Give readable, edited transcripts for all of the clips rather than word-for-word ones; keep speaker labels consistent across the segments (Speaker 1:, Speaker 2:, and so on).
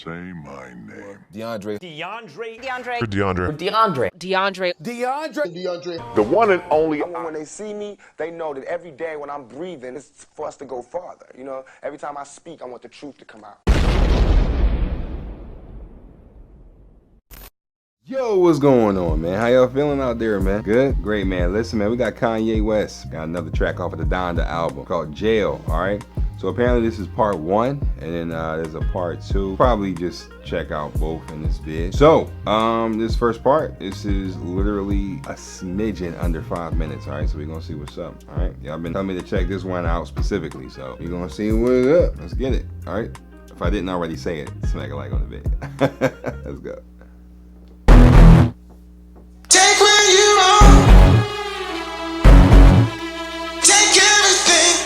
Speaker 1: Say my name.
Speaker 2: DeAndre.
Speaker 1: The one and only.
Speaker 3: When they see me, they know that every day when I'm breathing, it's for us to go farther. You know, every time I speak, I want the truth to come out.
Speaker 4: Yo, what's going on, man? How y'all feeling out there, man? Good? Great, man. Listen, man, we got Kanye West. Got another track off of the Donda album called Jail, all right? So apparently this is part 1, and then there's a part 2. Probably just check out both in this vid. So, this first part, this is literally a smidgen under 5 minutes, all right? So we're gonna see what's up, all right? Y'all been telling me to check this one out specifically, so we're gonna see what's up. Let's get it, all right? If I didn't already say it, smack a like on the vid. Let's go.
Speaker 5: Take where you are. Take everything.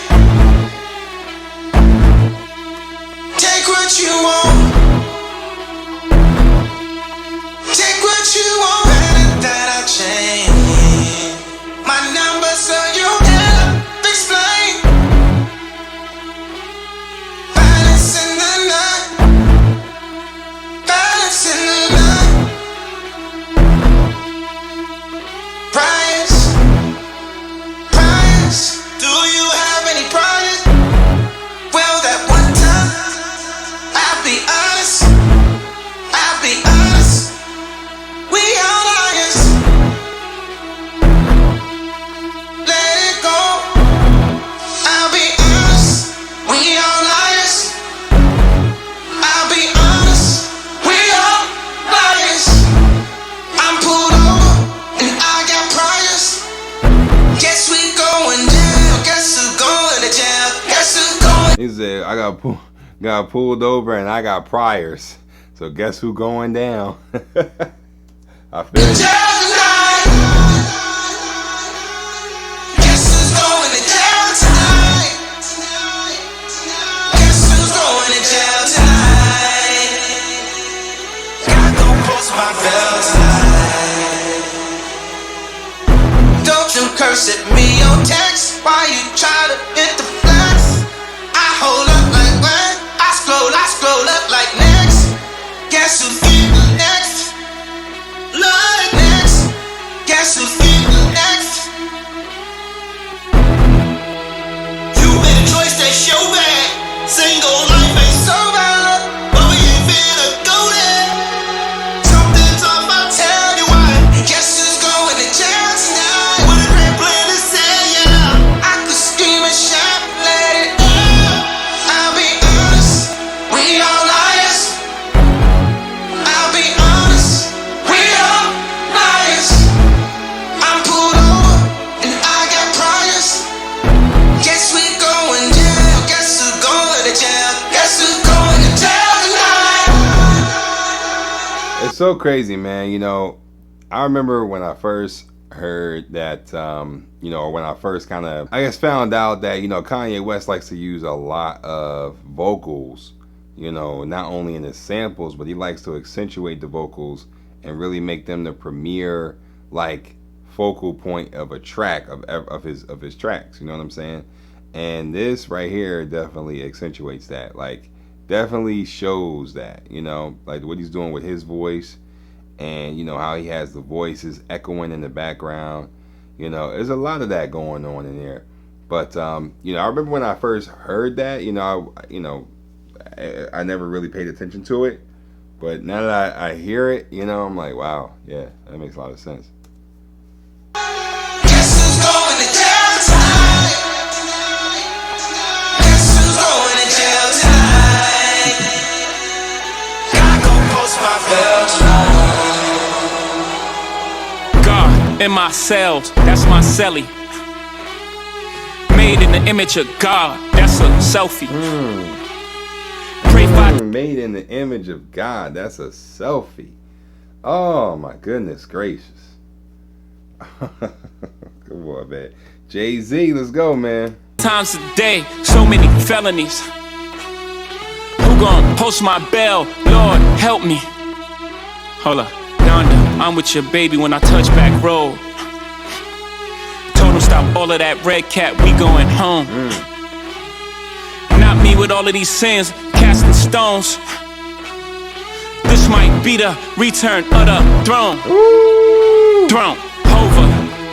Speaker 5: Take what you want. Take what you want. Better that I change my number so you can explain. Balance in the night. Balance in the night. Price. Do you have any price? Well, that one time, I'll be honest. We are liars. Let it go. I'll be honest. We are liars. I'll be honest. We are liars. I'm pulled over and I got priors. Guess we going down. Guess who going to jail? Guess who going?
Speaker 4: He said, I got pulled over and I got priors. So guess who going down? I feel you.
Speaker 5: Jail tonight. Guess who's going to jail tonight? Guess who's going to jail tonight? Gotta go post my bill tonight. Don't you curse at me on text. Why you try to hit the flex? I hold up like what? I scroll up like next. Guess who's getting next? Lord next. Guess who's getting next? You made a choice that's your bad. Single life ain't so bad, but we ain't finna go there. Something's off, I'll tell you why. Guess who's going to jail tonight? What a great plan to say, yeah. I could scream and shout, let it out. I'll be honest, we all liars. I'll be honest, we all liars. I'm pulled over and I got priors. Guess we going down. Guess who going to jail? Guess who going to jail tonight?
Speaker 4: It's so crazy, man. You know, I remember when I first heard that, you know, when I first kind of, I guess, found out that, you know, Kanye West likes to use a lot of vocals, you know, not only in his samples, but he likes to accentuate the vocals and really make them the premier, like, focal point of a track of his tracks. You know what I'm saying? And this right here definitely accentuates that. Like, definitely shows that. You know, like what he's doing with his voice, and you know how he has the voices echoing in the background. You know, there's a lot of that going on in there. But you know, I remember when I first heard that. You know, I never really paid attention to it. But now that I hear it, you know, I'm like, wow, yeah, that makes a lot of sense.
Speaker 5: Guess who's going to jail tonight? Guess who's going to jail tonight? Gotta go post my bill tonight.
Speaker 6: God in my cells, that's my celly. Made in the image of God, that's a selfie. Pray for
Speaker 4: Made in the image of God, that's a selfie. Oh my goodness gracious. Good boy, man. Jay-Z, let's go, man.
Speaker 6: times a day, so many felonies. Who gon' post my bail? Lord, help me. Hold up, Donda, I'm with your baby when I touch back road. Told him stop all of that red cat, we going home. Not me with all of these sins, casting stones. This might be the return of the throne. Throne, Hova,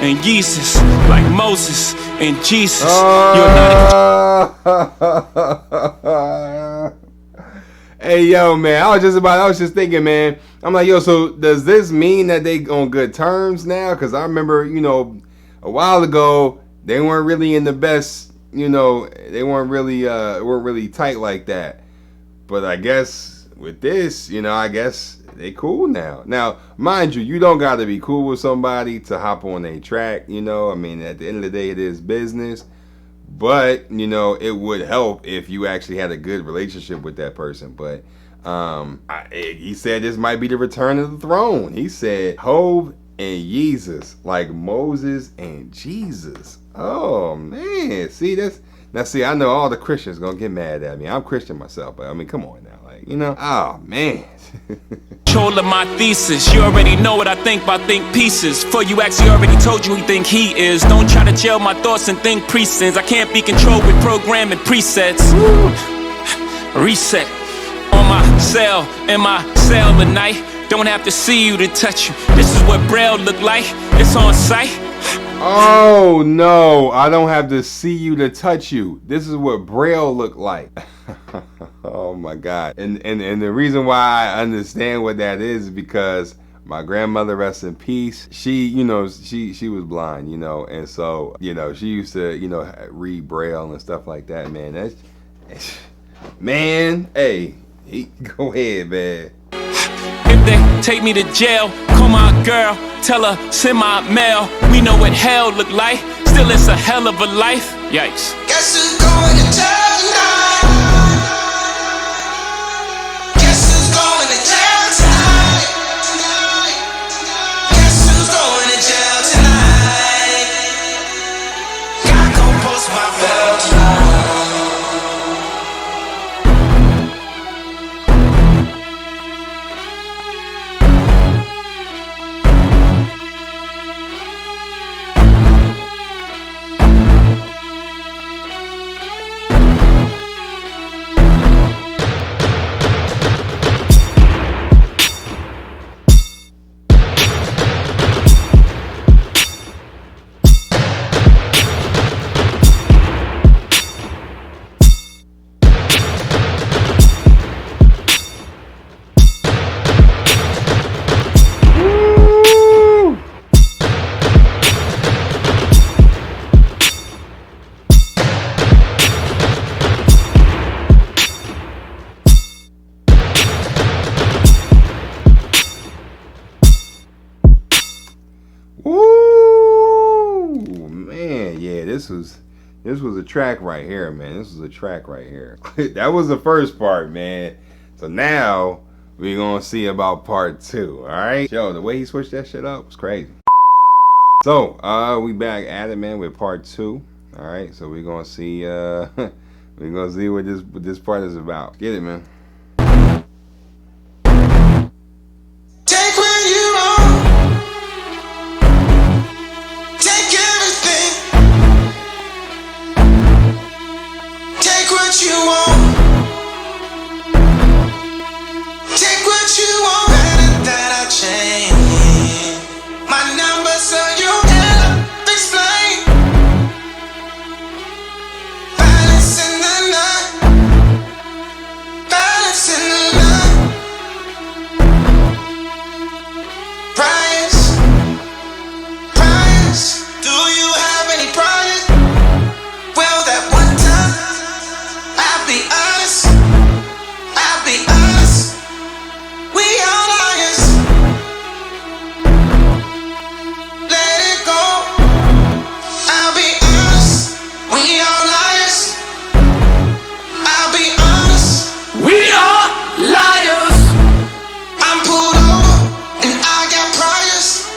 Speaker 6: and Jesus, like Moses and Jesus. You're not
Speaker 4: Hey, yo, man, I was just thinking, man. I'm like, yo, so does this mean that they on good terms now? Because I remember, you know, a while ago, they weren't really in the best, you know, they weren't really tight like that. But I guess with this, you know, I guess they cool now. Now, mind you, you don't got to be cool with somebody to hop on a track, you know. I mean, at the end of the day, it is business. But, you know, it would help if you actually had a good relationship with that person. But he said this might be the return of the throne. He said Hov and Jesus, like Moses and Jesus. Oh, man. See, I know all the Christians going to get mad at me. I'm Christian myself, but I mean, come on now. Like, you know, oh, man.
Speaker 6: control of my thesis. You already know what I think by think pieces. For you actually already told you who you think he is. Don't try to jail my thoughts and think precincts. I can't be controlled with programming presets. Reset on my cell, in my cell at night. Don't have to see you to touch you. This is what Braille look like. It's on sight.
Speaker 4: Oh no, I don't have to see you to touch you. This is what Braille look like. Oh my God. And the reason why I understand what that is because my grandmother, rest in peace, she, you know, she was blind, you know, and so, you know, she used to, you know, read Braille and stuff like that, man. That's man, hey, go ahead, man.
Speaker 6: If they take me to jail, call my girl, tell her, send my mail. We know what hell look like, still it's a hell of a life. Yikes.
Speaker 5: Guess who's going to jail tonight? Guess who's going to jail tonight? Guess who's going to jail tonight? Gotta go post my bail tonight.
Speaker 4: This was a track right here, man. This was a track right here. That was the first part, man. So now we're gonna see about part 2. All right, yo, the way he switched that shit up was crazy. So we back at it, man, with part 2. All right, so we're gonna see what this part is about. Get it, man.
Speaker 5: Take what you want. Take everything. Take what you want. Take what you want. Better that I change my number so you can explain. Balance in the night. Balance in the night. Price. Do you have any price? Well, that one time, I'll be honest. We are liars. Let it go. I'll be honest. We are liars. I'll be honest.
Speaker 6: We are liars.
Speaker 5: I'm pulled over and I got priors.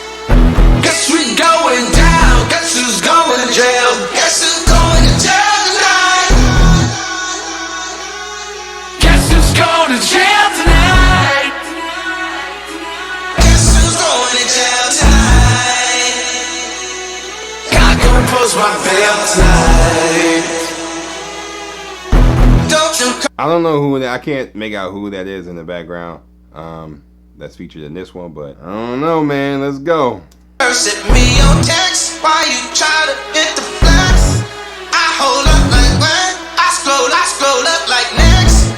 Speaker 6: Guess we going down. Guess who's going to jail?
Speaker 5: Guess who's going to jail tonight?
Speaker 6: Guess who's going to jail tonight?
Speaker 5: Guess who's going to jail tonight?
Speaker 6: Gotta go post my bail tonight.
Speaker 5: Don't you
Speaker 4: I don't know who that. I can't make out who that is in the background. that's featured in this one, but I don't know, man. Let's go.
Speaker 5: Send me your text, why you try to hit the flex? I hold up like what? I scroll up like next.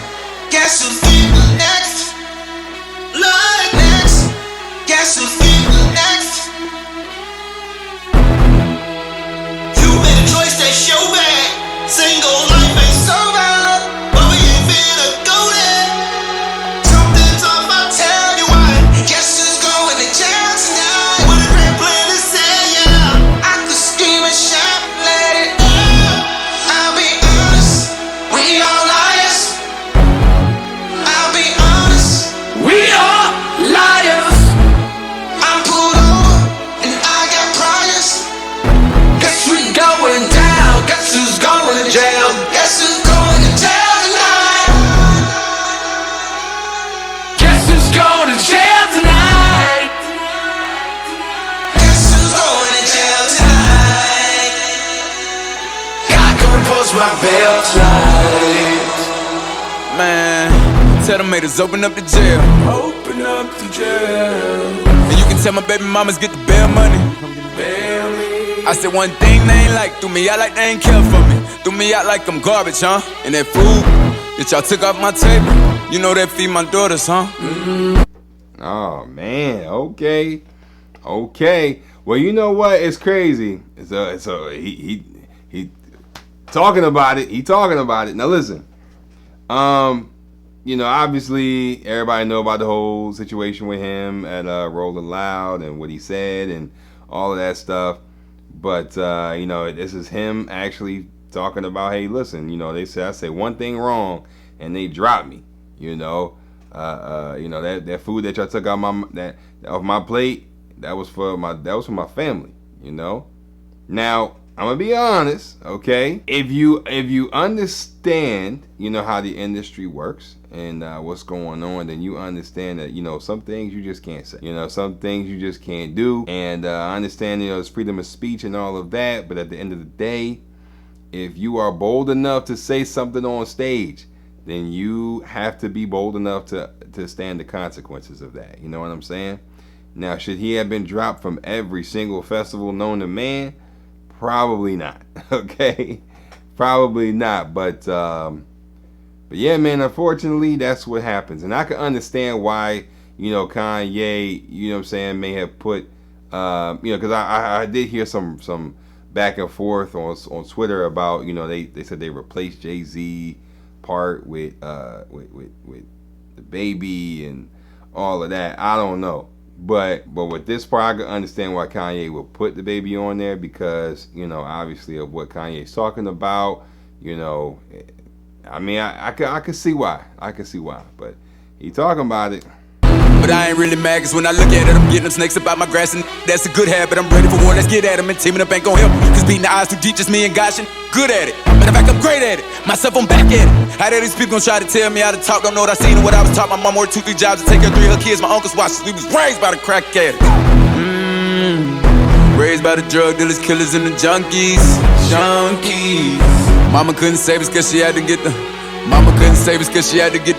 Speaker 5: Guess who's feeling next? Like next. Guess who's feeling next? You made a choice that's your bad. Single life ain't so bad, but we ain't finna go there. Something's off, I'll tell you why. Guess who's going to jail tonight? What a great plan to say, yeah. I could scream and shout, let it out. I'll be honest, we all liars. I'll be honest,
Speaker 6: We are liars.
Speaker 5: I'm pulled over and I got priors.
Speaker 6: Guess we going down. Guess who's going to jail?
Speaker 5: Guess who's going to jail tonight?
Speaker 6: Guess who's going to jail tonight?
Speaker 5: Guess who's going to jail tonight?
Speaker 6: God come post my bail tonight.
Speaker 2: Man, tell them haters open up the jail.
Speaker 6: Open up the jail.
Speaker 2: And you can tell my baby mamas get the bail money.
Speaker 6: Bail me.
Speaker 2: I said one thing they ain't like, threw me out like they ain't care for me. Threw me out like I'm garbage, huh? And that food that y'all took off my table, you know that feed my daughters, huh?
Speaker 4: Oh man, okay. Well, you know what? It's crazy. So he talking about it. He talking about it. Now listen. You know, obviously everybody know about the whole situation with him at Rolling Loud and what he said and all of that stuff. But you know, this is him actually talking about, hey, listen, you know, I said one thing wrong and they dropped me. You know, that food that y'all took out off my plate, that was for my family. You know. Now I'm gonna be honest, okay? If you understand, you know, how the industry works and what's going on, then you understand that, you know, some things you just can't say. You know, some things you just can't do. And I understand, you know, it's freedom of speech and all of that. But at the end of the day, if you are bold enough to say something on stage, then you have to be bold enough to stand the consequences of that. You know what I'm saying? Now, should he have been dropped from every single festival known to man? Probably not. Okay, probably not. But yeah, man. Unfortunately, that's what happens, and I can understand why, you know, Kanye, you know what I'm saying, may have put, you know, because I did hear some back and forth on Twitter about, you know, they said they replaced Jay-Z part with DaBaby and all of that. I don't know. But with this part, I can understand why Kanye would put DaBaby on there because, you know, obviously of what Kanye's talking about. You know, I mean, I could see why. I could see why. But he talking about it.
Speaker 2: But I ain't really mad, cause when I look at it, I'm getting them snakes about my grass, and that's a good habit. I'm ready for war, let's get at them, and teaming up ain't gon' help. Cause beating the odds too deep, just me and Goshen, good at it. Matter of fact, I'm great at it. Myself, I'm back at it. How dare these people gon' try to tell me how to talk? Don't know what I seen and what I was taught. My mom worked 2-3 jobs to take care of 3 of her kids. My uncle's watches. We was raised by the crack addict. Raised by the drug dealers, killers, and the junkies. Mama couldn't save us cause she had to get the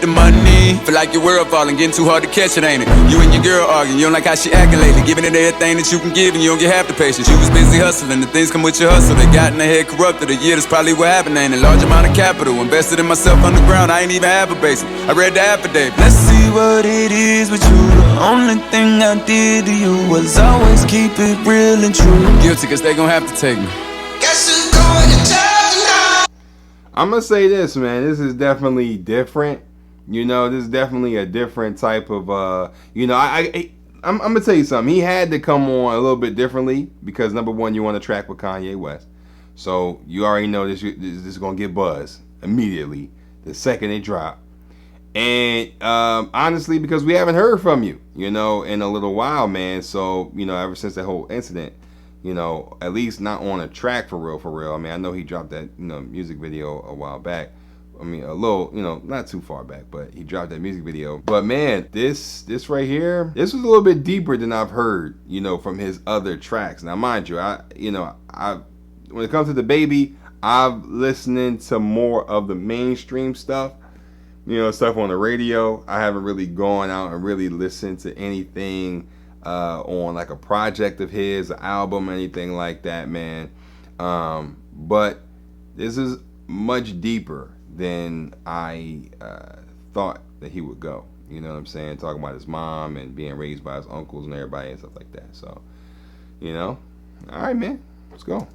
Speaker 2: money. Feel like your world falling, getting too hard to catch it, ain't it? You and your girl arguing, you don't like how she acting lately. Giving it everything that you can give and you don't get half the patience. You was busy hustling, the things come with your hustle. They got in the head corrupted, a year, that's probably what happened. Ain't a large amount of capital invested in myself on the ground, I ain't even have a basic. I read the affidavit.
Speaker 7: Let's see what it is with you. The only thing I did to you was always keep it real and true.
Speaker 2: Guilty cause they gon' have to take me.
Speaker 5: Guess who's going to jail tonight?
Speaker 4: I'm gonna say this, man. This is definitely different. You know, this is definitely a different type of. You know, I'm gonna tell you something. He had to come on a little bit differently because number one, you want to track with Kanye West, so you already know this is gonna get buzz immediately the second it drop. And honestly, because we haven't heard from you, you know, in a little while, man. So you know, ever since that whole incident. You know, at least not on a track for real. I mean, I know he dropped that, you know, music video a while back. I mean, a little, you know, not too far back, but he dropped that music video. But man, this right here, this was a little bit deeper than I've heard, you know, from his other tracks. Now, mind you, when it comes to DaBaby, I'm listening to more of the mainstream stuff. stuff on the radio. I haven't really gone out and really listened to anything on like a project of his, an album, anything like that, man. But this is much deeper than I thought that he would go. You know what I'm saying? Talking about his mom and being raised by his uncles and everybody and stuff like that. So, all right, man, let's go.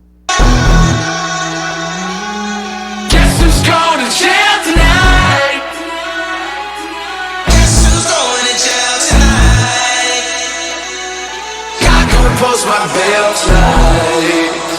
Speaker 5: Guess who's going to jail tonight? Guess who's going to jail tonight? Gotta go and post my bail tonight.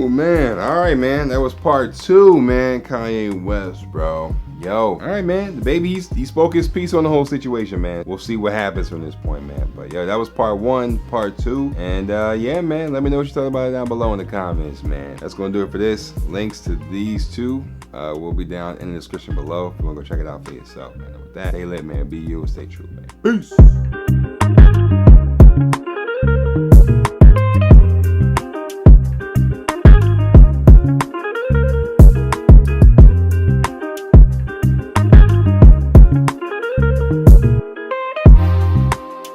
Speaker 4: Man, all right, man, that was part 2, man. Kanye West, bro. Yo, all right, man, DaBaby, he spoke his piece on the whole situation, man. We'll see what happens from this point, man. But yo, that was part 1, part 2, and yeah, man, let me know what you thought about it down below in the comments, man. That's gonna do it for this. Links to these two will be down in the description below if you wanna go check it out for yourself, man. And with that, stay lit, man. Be you and stay true, man. Peace.